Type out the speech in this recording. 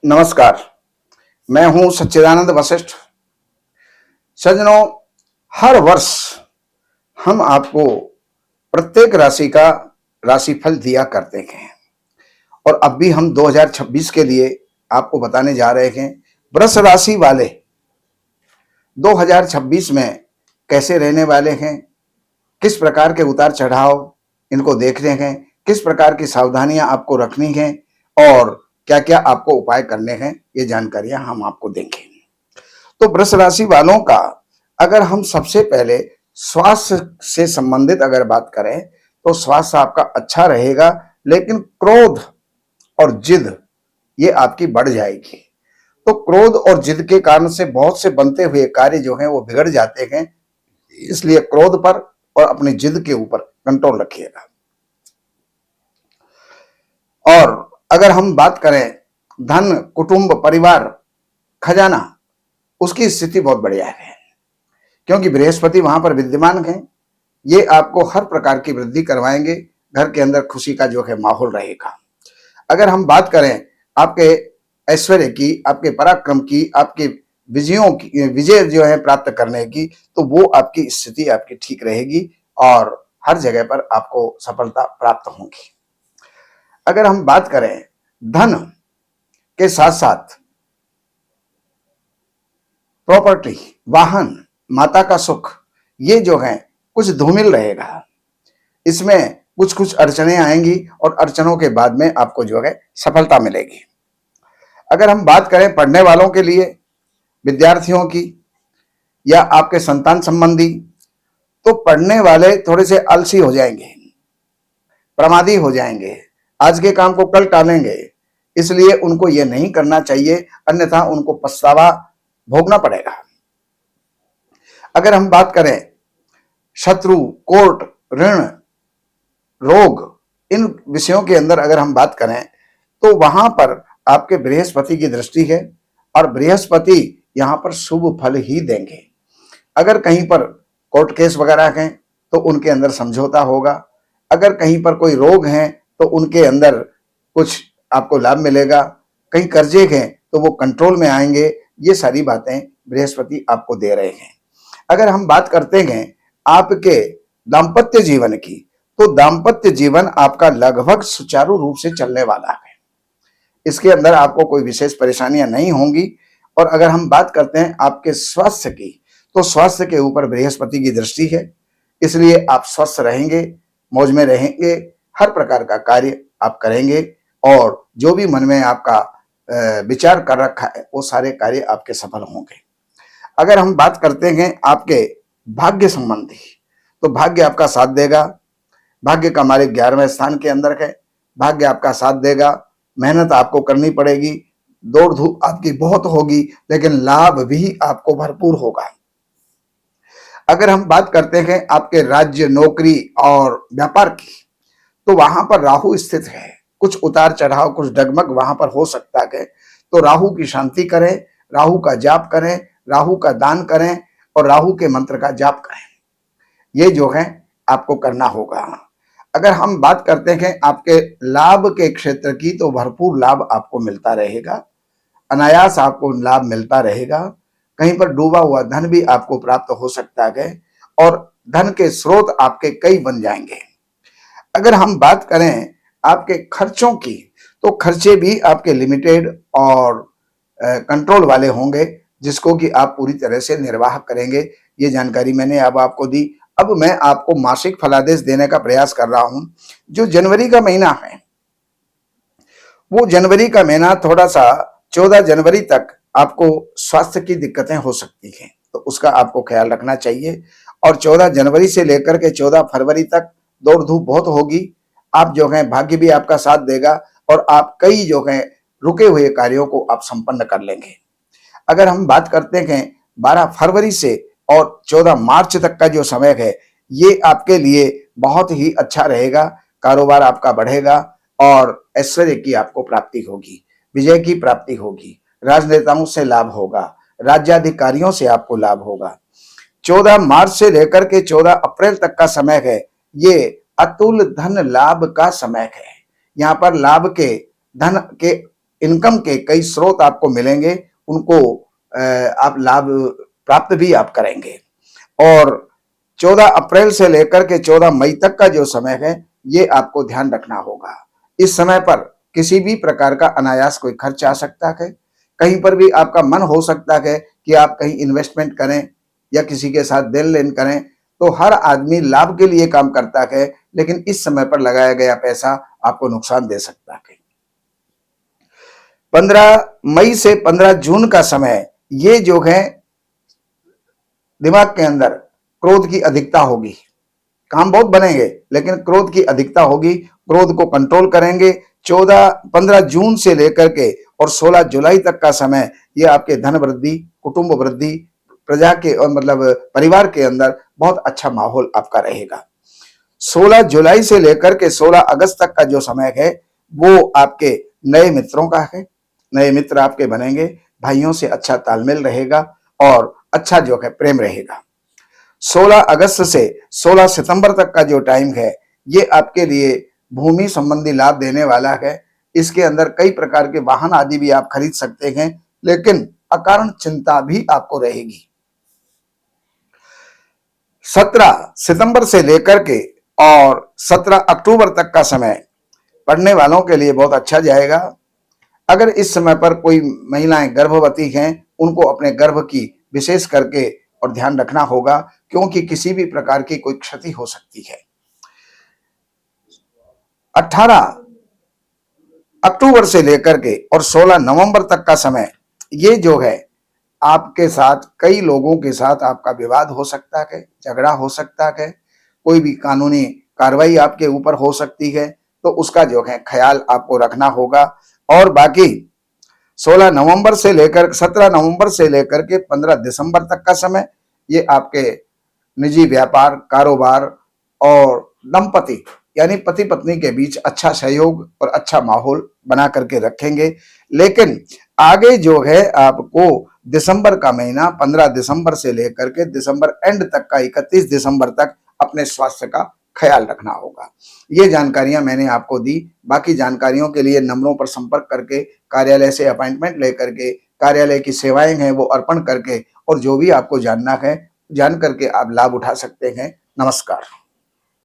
नमस्कार। मैं हूं सच्चिदानंद वशिष्ठ। सज्जनों, हर वर्ष हम आपको प्रत्येक राशि का राशिफल दिया करते हैं और अब भी हम 2026 के लिए आपको बताने जा रहे हैं वृष राशि वाले 2026 में कैसे रहने वाले हैं, किस प्रकार के उतार चढ़ाव इनको देखने हैं, किस प्रकार की सावधानियां आपको रखनी है और क्या क्या आपको उपाय करने हैं, ये जानकारियां हम आपको देंगे। तो वृष राशि वालों का अगर हम सबसे पहले स्वास्थ्य से संबंधित अगर बात करें तो स्वास्थ्य आपका अच्छा रहेगा, लेकिन क्रोध और जिद ये आपकी बढ़ जाएगी। तो क्रोध और जिद के कारण से बहुत से बनते हुए कार्य जो हैं वो बिगड़ जाते हैं, इसलिए क्रोध पर और अपनी जिद के ऊपर कंट्रोल रखिएगा। और अगर हम बात करें धन, कुटुंब, परिवार, खजाना, उसकी स्थिति बहुत बढ़िया है, क्योंकि बृहस्पति वहां पर विद्यमान है। ये आपको हर प्रकार की वृद्धि करवाएंगे, घर के अंदर खुशी का जो है माहौल रहेगा। अगर हम बात करें आपके ऐश्वर्य की, आपके पराक्रम की, आपके विजयों की, विजय जो है प्राप्त करने की, तो वो आपकी स्थिति आपकी ठीक रहेगी और हर जगह पर आपको सफलता प्राप्त होगी। अगर हम बात करें धन के साथ साथ प्रॉपर्टी, वाहन, माता का सुख, ये जो है कुछ धूमिल रहेगा। इसमें कुछ कुछ अड़चने आएंगी और अड़चनों के बाद में आपको जो है सफलता मिलेगी। अगर हम बात करें पढ़ने वालों के लिए, विद्यार्थियों की या आपके संतान संबंधी, तो पढ़ने वाले थोड़े से आलसी हो जाएंगे, प्रमादी हो जाएंगे, आज के काम को कल टालेंगे, इसलिए उनको ये नहीं करना चाहिए, अन्यथा उनको पछतावा भोगना पड़ेगा। अगर हम बात करें शत्रु, कोर्ट, ऋण, रोग, इन विषयों के अंदर अगर हम बात करें तो वहां पर आपके बृहस्पति की दृष्टि है और बृहस्पति यहां पर शुभ फल ही देंगे। अगर कहीं पर कोर्ट केस वगैरह हैं तो उनके अंदर समझौता होगा, अगर कहीं पर कोई रोग हैं तो उनके अंदर कुछ आपको लाभ मिलेगा, कहीं कर्जे हैं तो वो कंट्रोल में आएंगे। ये सारी बातें बृहस्पति आपको दे रहे हैं। अगर हम बात करते हैं आपके दाम्पत्य जीवन की, तो दाम्पत्य जीवन आपका लगभग सुचारू रूप से चलने वाला है। इसके अंदर आपको कोई विशेष परेशानियां नहीं होंगी। और अगर हम बात करते हैं आपके स्वास्थ्य की, तो स्वास्थ्य के ऊपर बृहस्पति की दृष्टि है, इसलिए आप स्वस्थ रहेंगे, मौज में रहेंगे, हर प्रकार का कार्य आप करेंगे और जो भी मन में आपका विचार कर रखा है वो सारे कार्य आपके सफल होंगे। अगर हम बात करते हैं आपके भाग्य संबंधी, तो भाग्य आपका साथ देगा। भाग्य का मालिक 11वें स्थान के अंदर है, भाग्य आपका साथ देगा। मेहनत आपको करनी पड़ेगी, दौड़ धूप आपकी बहुत होगी, लेकिन लाभ भी आपको भरपूर होगा। अगर हम बात करते हैं आपके राज्य, नौकरी और व्यापार की, तो वहां पर राहु स्थित है, कुछ उतार चढ़ाव, कुछ डगमग वहां पर हो सकता है। तो राहु की शांति करें, राहु का जाप करें, राहु का दान करें और राहु के मंत्र का जाप करें, ये जो है आपको करना होगा। अगर हम बात करते हैं आपके लाभ के क्षेत्र की, तो भरपूर लाभ आपको मिलता रहेगा, अनायास आपको लाभ मिलता रहेगा। कहीं पर डूबा हुआ धन भी आपको प्राप्त हो सकता है और धन के स्रोत आपके कई बन जाएंगे। अगर हम बात करें आपके खर्चों की, तो खर्चे भी आपके लिमिटेड और कंट्रोल वाले होंगे, जिसको कि आप पूरी तरह से निर्वाह करेंगे। ये जानकारी मैंने अब आपको दी। अब मैं आपको मासिक फलादेश देने का प्रयास कर रहा हूं। जो जनवरी का महीना है, वो जनवरी का महीना थोड़ा सा 14 जनवरी तक आपको स्वास्थ्य की दिक्कतें हो सकती हैं, तो उसका आपको ख्याल रखना चाहिए। और 14 जनवरी से लेकर के 14 फरवरी तक दौड़ धूप बहुत होगी। आप जो है भाग्य भी आपका साथ देगा और आप कई जो है रुके हुए कार्यों को आप संपन्न कर लेंगे। अगर हम बात करते हैं 12 फरवरी से और 14 मार्च तक का जो समय है, ये आपके लिए बहुत ही अच्छा रहेगा। कारोबार आपका बढ़ेगा और ऐश्वर्य की आपको प्राप्ति होगी, विजय की प्राप्ति होगी, राजनेताओं से लाभ होगा, राज्याधिकारियों से आपको लाभ होगा। 14 मार्च से लेकर के 14 अप्रैल तक का समय है, ये अतुल धन लाभ का समय है। यहाँ पर लाभ के, धन के इनकम के कई स्रोत आपको मिलेंगे, उनको आप लाभ प्राप्त भी आप करेंगे। और 14 अप्रैल से लेकर के 14 मई तक का जो समय है, ये आपको ध्यान रखना होगा। इस समय पर किसी भी प्रकार का अनायास कोई खर्च आ सकता है, कहीं पर भी आपका मन हो सकता है कि आप कहीं इन्वेस्टमेंट करें या किसी के साथ देन लेन करें। तो हर आदमी लाभ के लिए काम करता है, लेकिन इस समय पर लगाया गया पैसा आपको नुकसान दे सकता है। 15 मई से 15 जून का समय, ये जो है दिमाग के अंदर क्रोध की अधिकता होगी। काम बहुत बनेंगे, लेकिन क्रोध की अधिकता होगी। क्रोध को कंट्रोल करेंगे। 15 जून से लेकर के और 16 जुलाई तक का समय, ये आपके धन वृद्धि, कुटुंब वृद्धि, प्रजा के और मतलब परिवार के अंदर बहुत अच्छा माहौल आपका रहेगा। 16 जुलाई से लेकर के 16 अगस्त तक का जो समय है, वो आपके नए मित्रों का है। नए मित्र आपके बनेंगे, भाइयों से अच्छा तालमेल रहेगा और अच्छा जो है प्रेम रहेगा। 16 अगस्त से 16 सितंबर तक का जो टाइम है, ये आपके लिए भूमि संबंधी लाभ देने वाला है। इसके अंदर कई प्रकार के वाहन आदि भी आप खरीद सकते हैं, लेकिन अकारण चिंता भी आपको रहेगी। 17 सितंबर से लेकर के और 17 अक्टूबर तक का समय पढ़ने वालों के लिए बहुत अच्छा जाएगा। अगर इस समय पर कोई महिलाएं गर्भवती हैं, उनको अपने गर्भ की विशेष करके और ध्यान रखना होगा, क्योंकि किसी भी प्रकार की कोई क्षति हो सकती है। 18 अक्टूबर से लेकर के और 16 नवंबर तक का समय, ये जो है आपके साथ कई लोगों के साथ आपका विवाद हो सकता है, झगड़ा हो सकता है, कोई भी कानूनी कार्रवाई आपके ऊपर हो सकती है, तो उसका जो है ख्याल आपको रखना होगा। और बाकी 16 नवंबर से लेकर 17 नवंबर से लेकर के 15 दिसंबर तक का समय, ये आपके निजी व्यापार, कारोबार और दंपति यानी पति पत्नी के बीच अच्छा सहयोग और अच्छा माहौल बना करके रखेंगे। लेकिन आगे जो है आपको दिसंबर का महीना 15 दिसंबर से लेकर के दिसंबर एंड तक का 31 दिसंबर तक अपने स्वास्थ्य का ख्याल रखना होगा। ये जानकारियां मैंने आपको दी। बाकी जानकारियों के लिए नंबरों पर संपर्क करके, कार्यालय से अपॉइंटमेंट लेकर के, कार्यालय की सेवाएं हैं वो अर्पण करके और जो भी आपको जानना है जान करके आप लाभ उठा सकते हैं। नमस्कार।